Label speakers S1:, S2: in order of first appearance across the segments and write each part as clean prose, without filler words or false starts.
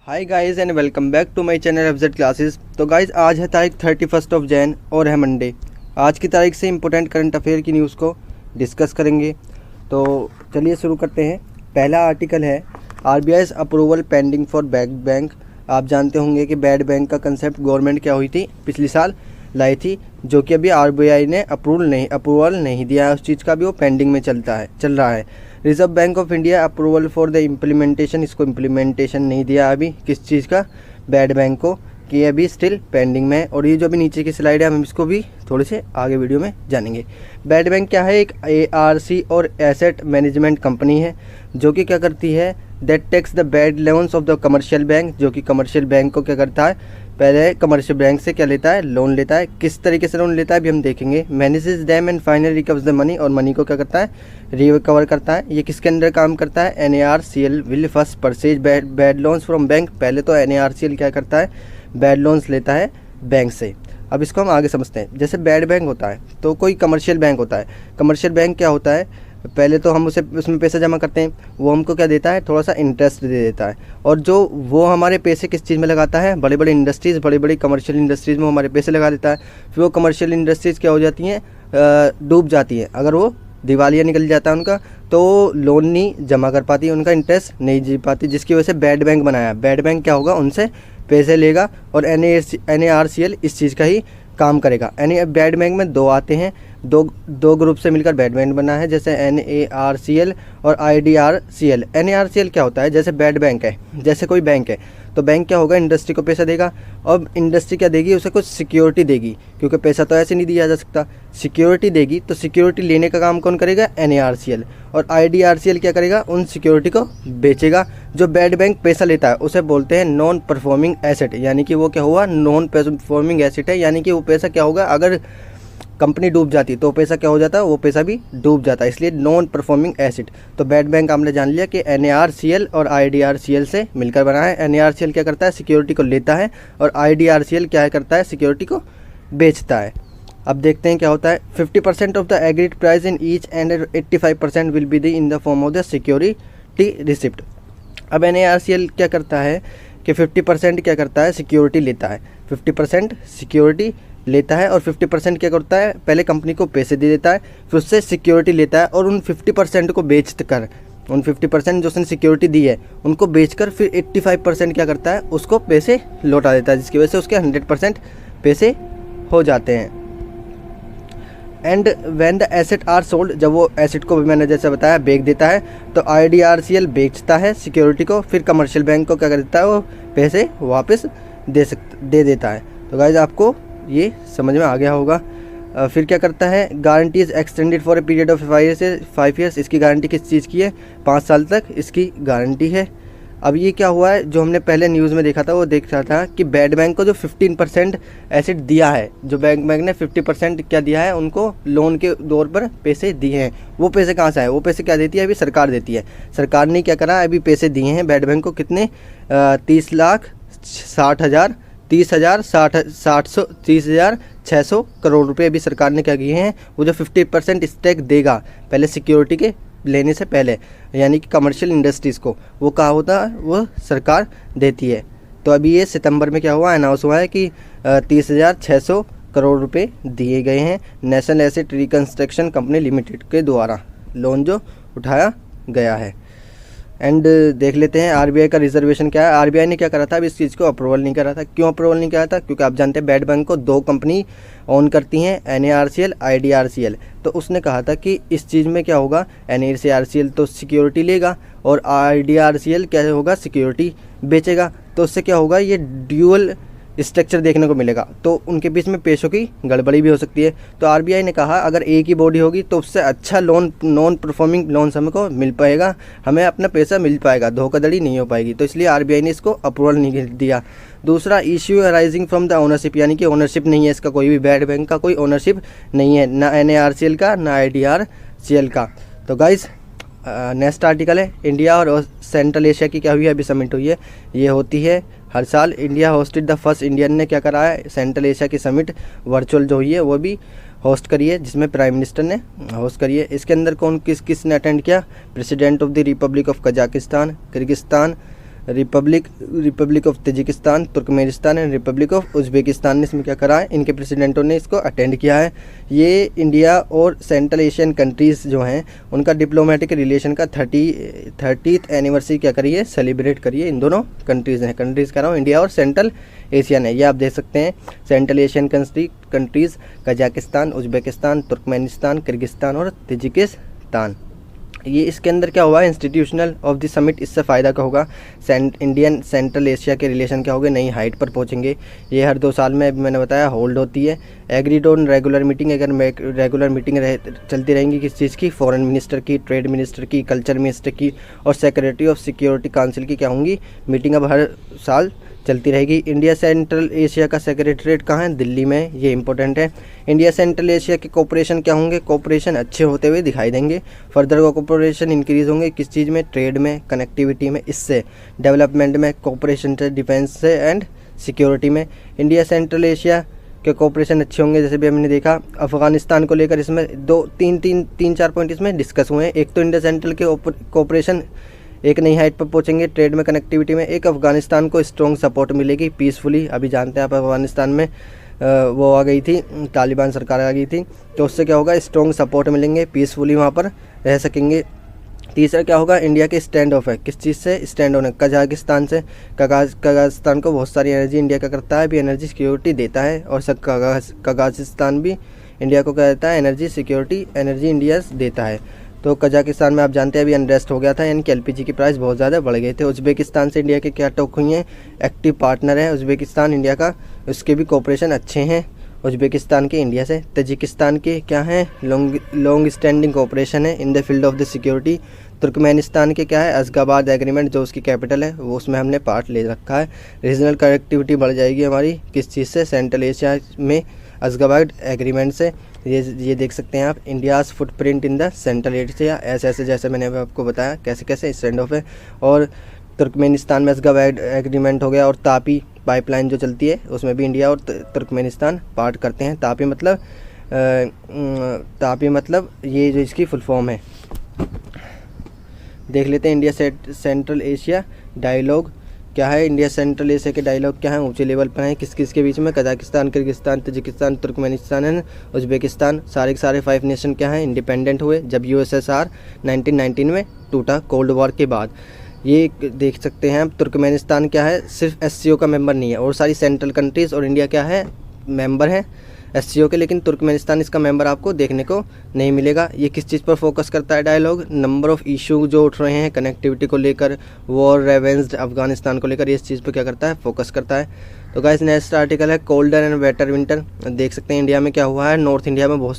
S1: Hi guys and welcome back to my channel FZ Classes. तो guys आज है तारीख 31 ऑफ जैन और है मंडे। आज की तारीख से इम्पोर्टेंट करंट अफेयर की न्यूज़ को डिस्कस करेंगे। तो चलिए शुरू करते हैं। पहला आर्टिकल है RBI approval pending for bad bank. आप जानते होंगे कि बैड बैंक का कंसेप्ट गवर्नमेंट क्या हुई थी, पिछले साल लाई थी, जो कि अभी आरबीआई ने अप्रूवल नहीं दिया है उस चीज़ का, भी वो पेंडिंग में चल रहा है। Reserve bank of India approval for the implementation, इसको इम्प्लीमेंटेशन नहीं दिया अभी किस चीज़ का, बैड बैंक को, कि अभी स्टिल पेंडिंग में है। और ये जो अभी नीचे की स्लाइड है हम इसको भी थोड़े से आगे वीडियो में जानेंगे। बैड बैंक क्या है? एक एआरसी और एसेट मैनेजमेंट कंपनी है जो कि क्या करती है, that takes the bad loans of the commercial bank, जो कि कमर्शियल बैंक को क्या करता है, पहले कमर्शियल बैंक से क्या लेता है, लोन लेता है। किस तरीके से लोन लेता है अभी हम देखेंगे। Manages them and finally recovers the money, और मनी को क्या करता है, रिकवर करता है। ये किसके अंडर काम करता है? NARCL will first purchase bad loans from bank. पहले तो एनएआरसीएल क्या करता है, बैड लोन्स लेता है बैंक से। अब इसको हम आगे समझते हैं। जैसे बैड बैंक होता है तो कोई कमर्शियल बैंक होता है। कमर्शियल बैंक क्या होता है, पहले तो हम उसमें पैसा जमा करते हैं, वो हमको क्या देता है, थोड़ा सा इंटरेस्ट दे देता है। और जो वो हमारे पैसे किस चीज़ में लगाता है, बड़ी बड़ी इंडस्ट्रीज़, बड़ी बड़ी कमर्शियल इंडस्ट्रीज़ में हमारे पैसे लगा देता है। फिर वो कमर्शियल इंडस्ट्रीज़ क्या हो जाती हैं, डूब जाती हैं। अगर वो दिवालिया निकल जाता है उनका, तो लोन नहीं जमा कर पाती, उनका इंटरेस्ट नहीं जी पाती, जिसकी वजह से बैड बैंक बनाया। बैड बैंक क्या होगा, उनसे पैसे लेगा और एनएआरसीएल इस चीज़ का ही काम करेगा। बैड बैंक में दो आते हैं, दो ग्रुप से मिलकर बैड बैंक बना है, जैसे एनएआरसीएल और आईडीआरसीएल। एनएआरसीएल क्या होता है, जैसे बैड बैंक है, जैसे कोई बैंक है तो बैंक क्या होगा, इंडस्ट्री को पैसा देगा और इंडस्ट्री क्या देगी, उसे कुछ सिक्योरिटी देगी, क्योंकि पैसा तो ऐसे नहीं दिया जा सकता, सिक्योरिटी देगी। तो सिक्योरिटी लेने का काम कौन करेगा, एनएआरसीएल। और आईडीआरसीएल क्या करेगा, उन सिक्योरिटी को बेचेगा। जो बैड बैंक पैसा लेता है उसे बोलते हैं नॉन परफॉर्मिंग एसेट, यानी कि वो क्या हुआ, नॉन परफॉर्मिंग एसेट है। यानी कि वो पैसा क्या होगा, अगर कंपनी डूब जाती तो पैसा क्या हो जाता है, वो पैसा भी डूब जाता है, इसलिए नॉन परफॉर्मिंग एसेट। तो बैड बैंक हमने जान लिया कि एनएआरसीएल और आईडीआरसीएल से मिलकर बना है। एनएआरसीएल क्या करता है, सिक्योरिटी को लेता है, और आईडीआरसीएल क्या करता है, सिक्योरिटी को बेचता है। अब देखते हैं क्या होता है। 50% of the agreed price in each and 85% will be the in the form of the security receipt. अब एनएआरसीएल क्या करता है कि 50% क्या करता है, सिक्योरिटी लेता है, 50% सिक्योरिटी लेता है और 50% क्या करता है, पहले कंपनी को पैसे दे देता है, फिर उससे सिक्योरिटी लेता है और उन 50% को बेच कर, उन 50% जो उसने सिक्योरिटी दी है उनको बेचकर फिर 85% क्या करता है, उसको पैसे लौटा देता है, जिसकी वजह से उसके 100% पैसे हो जाते हैं। And when the asset are sold, जब वो एसेट को भी मैंने जैसे बताया बेच देता है, तो आईडीआरसीएल बेचता है सिक्योरिटी को, फिर कमर्शियल बैंक को क्या कर देता है, वो पैसे वापस दे देता है। तो गाइस आपको ये समझ में आ गया होगा। फिर क्या करता है, guarantee is extended for a period of 5 years. इसकी गारंटी किस चीज़ की है, 5 साल तक इसकी गारंटी है। अब ये क्या हुआ है, जो हमने पहले न्यूज़ में देखा था, वो देख रहा था कि बैड बैंक को जो 15% एसेट दिया है, जो बैंक ने 50% क्या दिया है, उनको लोन के तौर पर पैसे दिए हैं। वो पैसे कहाँ से आए, वो पैसे क्या देती है, अभी सरकार देती है। सरकार ने क्या करा, अभी पैसे दिए हैं बैड बैंक को, कितने, 30,60,600 करोड़ रुपए अभी सरकार ने क्या किए हैं। वो जो 50% स्टेक देगा पहले सिक्योरिटी के लेने से पहले, यानी कि कमर्शियल इंडस्ट्रीज़ को, वो कहा होता है, वो सरकार देती है। तो अभी ये सितंबर में क्या हुआ, अनाउंस हुआ है कि 30,600 करोड़ रुपए दिए गए हैं national asset reconstruction company limited के द्वारा, लोन जो उठाया गया है। एंड देख लेते हैं आरबीआई का रिजर्वेशन क्या है। आरबीआई ने क्या करा था, अब इस चीज़ को अप्रूवल नहीं करा था। क्यों अप्रूवल नहीं करा था, क्योंकि आप जानते हैं बैड बैंक को 2 कंपनी ओन करती हैं, एनएआरसीएल, आईडीआरसीएल। तो उसने कहा था कि इस चीज़ में क्या होगा, एनएआरसीएल तो सिक्योरिटी लेगा और आईडीआरसीएल क्या होगा, सिक्योरिटी बेचेगा। तो उससे क्या होगा, ये ड्यूअल स्ट्रक्चर देखने को मिलेगा, तो उनके बीच में पैसों की गड़बड़ी भी हो सकती है। तो आरबीआई ने कहा अगर एक ही बॉडी होगी तो उससे अच्छा लोन, नॉन परफॉर्मिंग लोन हमको मिल पाएगा, हमें अपना पैसा मिल पाएगा, धोखाधड़ी नहीं हो पाएगी। तो इसलिए आरबीआई ने इसको अप्रूवल नहीं दिया। दूसरा, issue arising from the ownership, यानी कि ओनरशिप नहीं है इसका, कोई भी बैड बैंक का कोई ओनरशिप नहीं है, ना एनएआरसीएल का ना आईडीआरसीएल का। तो गाइस नेक्स्ट आर्टिकल है, इंडिया और सेंट्रल एशिया की क्या हुई है, अभी समिट हुई है, ये होती है हर साल। India hosted the first, Indian ने क्या करा है, सेंट्रल एशिया की समिट वर्चुअल जो हुई है वो भी होस्ट करी है, जिसमें प्राइम मिनिस्टर ने होस्ट करी है। इसके अंदर कौन किस ने अटेंड किया, president of the Republic of Kazakhstan, Kyrgyzstan, Republic of Tajikistan, Turkmenistan and Republic of Uzbekistan ने इसमें क्या करा है, इनके प्रेसिडेंटों ने इसको अटेंड किया है। ये इंडिया और सेंट्रल एशियन कंट्रीज़ जो हैं उनका डिप्लोमेटिक रिलेशन का 30th एनिवर्सरी क्या करिए, सेलिब्रेट करिए। इन दोनों कंट्रीज़ हैं, कंट्रीज़ कह रहा हूँ, इंडिया और सेंट्रल एशियन है। ये आप देख सकते हैं central Asian countries Kazakhstan, Uzbekistan, Turkmenistan, Kyrgyzstan और तजिकिस्तान। ये इसके अंदर क्या हुआ है, इंस्टीट्यूशनल ऑफ द समिट, इससे फ़ायदा क्या होगा, इंडियन सेंट्रल एशिया के रिलेशन क्या होंगे, नई हाइट पर पहुंचेंगे। ये हर 2 साल में मैंने बताया होल्ड होती है। एग्रीड ऑन रेगुलर मीटिंग, अगर रेगुलर मीटिंग चलती रहेंगी किस चीज़ की, फॉरेन मिनिस्टर की, ट्रेड मिनिस्टर की, कल्चर मिनिस्टर की और सेक्रेटरी ऑफ सिक्योरिटी काउंसिल की क्या होंगी, मीटिंग अब हर साल चलती रहेगी। इंडिया सेंट्रल एशिया का सेक्रेटरीट कहाँ है, दिल्ली में, ये इंपॉर्टेंट है। इंडिया सेंट्रल एशिया के कोऑपरेशन क्या होंगे, कोऑपरेशन अच्छे होते हुए दिखाई देंगे। फर्दर कोऑपरेशन इंक्रीज होंगे किस चीज़ में, ट्रेड में, कनेक्टिविटी में, इससे डेवलपमेंट में, कोऑपरेशन से, डिफेंस से एंड सिक्योरिटी में। इंडिया सेंट्रल एशिया के कोऑपरेशन अच्छे होंगे, जैसे भी हमने देखा अफगानिस्तान को लेकर इसमें 3-4 पॉइंट इसमें डिस्कस हुए हैं। एक तो इंडिया सेंट्रल के कोऑपरेशन एक नई हाइट पर पहुंचेंगे ट्रेड में, कनेक्टिविटी में। एक अफगानिस्तान को स्ट्रॉन्ग सपोर्ट मिलेगी पीसफुली। अभी जानते हैं आप अफगानिस्तान में वो आ गई थी, तालिबान सरकार आ गई थी, तो उससे क्या होगा, स्ट्रॉन्ग सपोर्ट मिलेंगे, पीसफुली वहाँ पर रह सकेंगे। तीसरा क्या होगा, इंडिया के स्टैंड ऑफ है, किस चीज़ से स्टैंड ऑन है, कजाकिस्तान से। कजाकिस्तान को बहुत सारी एनर्जी इंडिया का करता है, भी एनर्जी सिक्योरिटी देता है, और कजाकिस्तान भी इंडिया को क्या देता है, एनर्जी सिक्योरिटी, एनर्जी इंडिया देता है। तो कजाकिस्तान में आप जानते हैं अभी अनरेस्ट हो गया था, यानी कि एलपीजी की प्राइस बहुत ज़्यादा बढ़ गए थे। उज़्बेकिस्तान से इंडिया के क्या टॉक हुई हैं, एक्टिव पार्टनर है उज़्बेकिस्तान इंडिया का, उसके भी कोऑपरेशन अच्छे हैं उज़्बेकिस्तान के इंडिया से। तजिकिस्तान के क्या हैं, लॉन्ग स्टैंडिंग कोऑपरेशन है in the field of the security. Turkmenistan के क्या है, अशगाबाद एग्रीमेंट जो उसकी कैपिटल है वो, उसमें हमने पार्ट ले रखा है। रीजनल कनेक्टिविटी बढ़ जाएगी हमारी किस चीज़ से, सेंट्रल एशिया में अशगाबाद एग्रीमेंट से। ये देख सकते हैं आप, India's footprint in the central Asia, ऐसे जैसे मैंने आपको बताया कैसे कैसे स्टैंड ऑफ है। और तुर्कमेनिस्तान में अशगाबाद एग्रीमेंट हो गया, और तापी पाइपलाइन जो चलती है उसमें भी इंडिया और तुर्कमेनिस्तान पार्ट करते हैं। तापी मतलब ये जो इसकी फुल फॉर्म है, देख लेते हैं। इंडिया सेंट्रल एशिया डायलॉग क्या है, इंडिया सेंट्रल एशिया के डायलॉग क्या है, ऊंचे लेवल पर हैं, किस किस के बीच में, Kazakhstan, Kyrgyzstan, Tajikistan, Turkmenistan and Uzbekistan. सारे के सारे 5 नेशन क्या हैं, इंडिपेंडेंट हुए जब यूएसएसआर 1919 में टूटा कोल्ड वॉर के बाद। ये देख सकते हैं आप, तुर्कमेनिस्तान क्या है, सिर्फ एससीओ का मेंबर नहीं है, और सारी सेंट्रल कंट्रीज़ और इंडिया क्या है, मेंबर हैं एससीओ के, लेकिन तुर्कमेनिस्तान इसका मेंबर आपको देखने को नहीं मिलेगा। ये किस चीज़ पर फोकस करता है डायलॉग, नंबर ऑफ़ इशू जो उठ रहे हैं कनेक्टिविटी को लेकर, वॉर, रेवेंज, अफगानिस्तान को लेकर, इस चीज़ पर क्या करता है, फोकस करता है। तो गाइस नेक्स्ट आर्टिकल है कोल्डर एंड वेटर विंटर। देख सकते हैं इंडिया में क्या हुआ है, नॉर्थ इंडिया में बहुत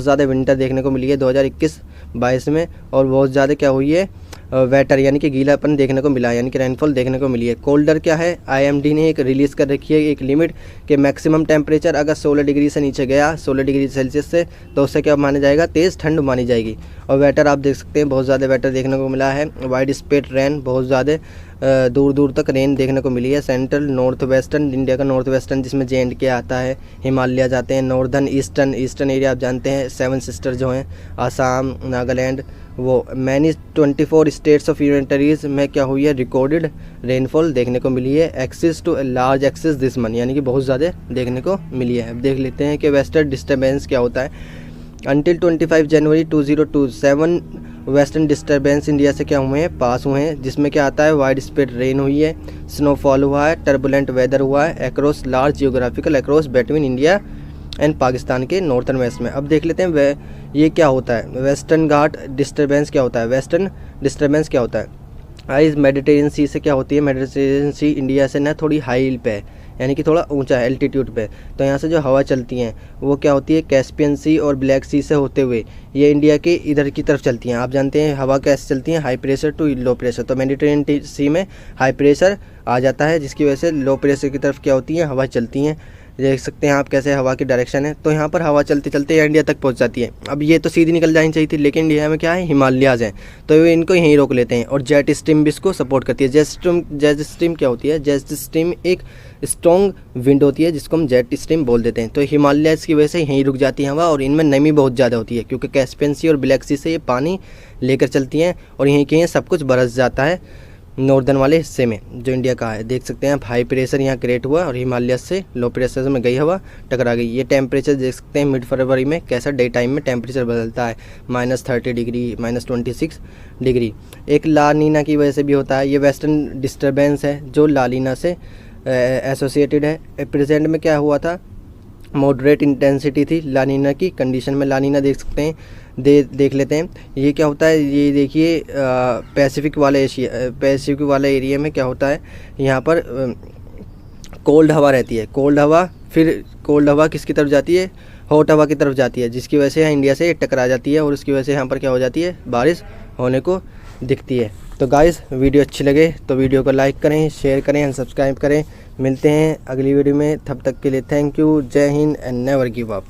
S1: ज़्यादा विंटर देखने को मिली है 2021-22 में, और बहुत ज़्यादा क्या हुई है, वेटर यानी कि गीलापन देखने को मिला है, यानी कि रेनफॉल देखने को मिली है। कोल्डर क्या है, आईएमडी ने एक रिलीज़ कर रखी है एक लिमिट कि मैक्सिमम टेम्परेचर अगर 16 डिग्री से नीचे गया, 16 डिग्री सेल्सियस से, तो उससे क्या माना जाएगा, तेज़ ठंड मानी जाएगी। और वेटर आप देख सकते हैं बहुत ज़्यादा वेटर देखने को मिला है। वाइड स्प्रेड रेन, बहुत ज़्यादा दूर दूर तक रेन देखने को मिली है। सेंट्रल नॉर्थ वेस्टर्न, इंडिया का नॉर्थ वेस्टर्न जिसमें JNK आता है, हिमालय जाते हैं। नॉर्दर्न ईस्टर्न एरिया आप जानते हैं 7 सिस्टर जो हैं, आसाम, नागालैंड, वो many 24 states of union territories में क्या हुई है, रिकॉर्डेड रेनफॉल देखने को मिली है। Excess to large excess this month, यानी कि बहुत ज़्यादा देखने को मिली है। अब देख लेते हैं कि वेस्टर्न डिस्टर्बेंस क्या होता है। अंटिल 25 जनवरी 2027 वेस्टर्न डिस्टर्बेंस इंडिया से क्या हुए हैं, पास हुए हैं, जिसमें क्या आता है, वाइड स्प्रेड रेन हुई है, स्नोफॉल हुआ है, टर्बुलेंट वेदर हुआ है across large geographical across between India and Pakistan के नॉर्थन वेस्ट में। अब देख लेते हैं ये क्या होता है, वेस्टर्न घाट डिस्टर्बेंस क्या होता है, वेस्टर्न डिस्टर्बेंस क्या होता है। आइज मेडिटेरियन सी से क्या होती है, मेडिटेरियन सी इंडिया से ना थोड़ी हाई हिल पे है, यानी कि थोड़ा ऊंचा है एल्टीट्यूड पे, तो यहाँ से जो हवा चलती हैं वो क्या होती है, कैस्पियन सी और ब्लैक सी से होते हुए ये इंडिया के इधर की तरफ चलती हैं। आप जानते हैं हवा कैसे चलती हैं, high pressure to low pressure, तो मेडिटेरियन सी में हाई प्रेशर आ जाता है, जिसकी वजह से लो प्रेशर की तरफ क्या होती हैं, हवा चलती हैं। देख सकते हैं आप कैसे हवा की डायरेक्शन है, तो यहाँ पर हवा चलते चलते इंडिया तक पहुँच जाती है। अब ये तो सीधी निकल जानी चाहिए थी, लेकिन इंडिया में क्या है, हिमालयाज़ हैं, तो वे इनको यहीं रोक लेते हैं। और जेट स्ट्रीम भी इसको सपोर्ट करती है। जेट स्ट्रीम क्या होती है, जेट स्ट्रीम एक स्ट्रॉन्ग विंड होती है जिसको हम जेट स्ट्रीम बोल देते हैं। तो हिमालयाज़ की वजह से यहीं रुक जाती है हवा, और इनमें नमी बहुत ज़्यादा होती है, क्योंकि कैस्पियन सी और ब्लैक सी से ये पानी लेकर चलती हैं, और यहीं कहीं सब कुछ बरस जाता है। नॉर्दर्न वाले हिस्से में जो इंडिया का है। देख सकते हैं आप हाई प्रेशर यहाँ क्रिएट हुआ और हिमालय से लो प्रेशर में गई हवा टकरा गई। ये टेम्परेचर देख सकते हैं मिड फरवरी में कैसा डे टाइम में टेम्परेचर बदलता है, -30 डिग्री, -26 डिग्री। एक ला नीना की वजह से भी होता है। ये वेस्टर्न डिस्टर्बेंस है जो ला नीना से एसोसिएटेड है। प्रेजेंट में क्या हुआ था, मॉडरेट इंटेंसिटी थी ला नीना की कंडीशन में। ला नीना देख सकते हैं, देख लेते हैं ये क्या होता है। ये देखिए पैसिफिक वाला एरिया में क्या होता है, यहाँ पर कोल्ड हवा रहती है। कोल्ड हवा, फिर कोल्ड हवा किसकी तरफ जाती है, हॉट हवा की तरफ जाती है, जिसकी वजह से यहाँ इंडिया से टकरा जाती है और उसकी वजह से यहाँ पर क्या हो जाती है, बारिश होने को दिखती है। तो गाइस वीडियो अच्छी लगे तो वीडियो को लाइक करें, शेयर करें एंड सब्सक्राइब करें। मिलते हैं अगली वीडियो में, तब तक के लिए थैंक यू, जय Hind and never give up.